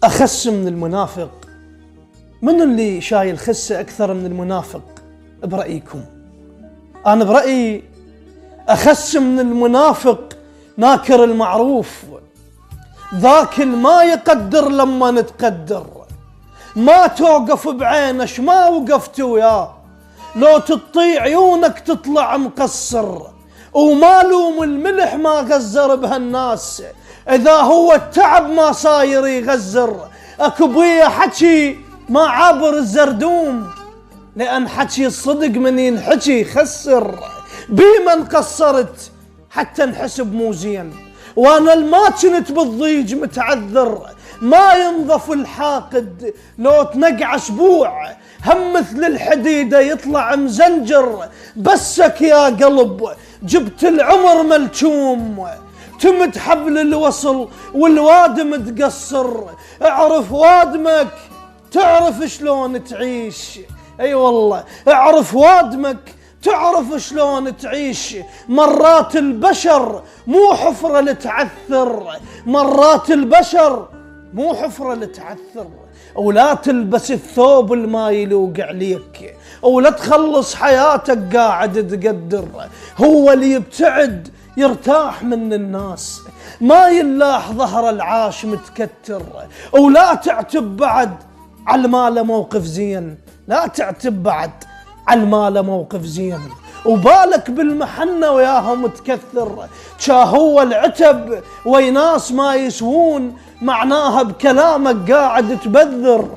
أخس من المنافق؟ من اللي شايل خسة أكثر من المنافق برأيكم؟ أنا برأيي أخس من المنافق ناكر المعروف، ذاك ما يقدر لما نتقدر، ما توقف بعينش ما وقفت وياه، لو تطيع عيونك تطلع مقصر، وما لوم الملح ما غزر بها الناس، إذا هو التعب ما صاير يغزر، أكو بيا حكي ما عابر الزردوم، لأن حكي الصدق من ينحكي يخسر، بيما انقصرت حتى انحسب مو زين، وانا الما كنت بالضيج متعذر، ما ينظف الحاقد لو تنقع اسبوع، هم مثل الحديدة يطلع مزنجر، بسك يا قلب جبت العمر ملتوم، تمت حبل الوصل والوادم تقصر، اعرف وادمك تعرف شلون تعيش، اي والله اعرف وادمك تعرف شلون تعيش، مرات البشر مو حفرة لتعثر، مرات البشر مو حفرة لتعثر، ولا تلبس الثوب الما يلوق عليك، ولا تخلص حياتك قاعد تقدر، هو اللي يبتعد يرتاح من الناس، ما يلاح ظهر العاش متكتر، ولا تعتب بعد على المال موقف زين، لا تعتب بعد على المال موقف زين، وبالك بالمحنة وياهم متكثر، هو العتب ويناس ما يسوون، معناها بكلامك قاعد تبذر،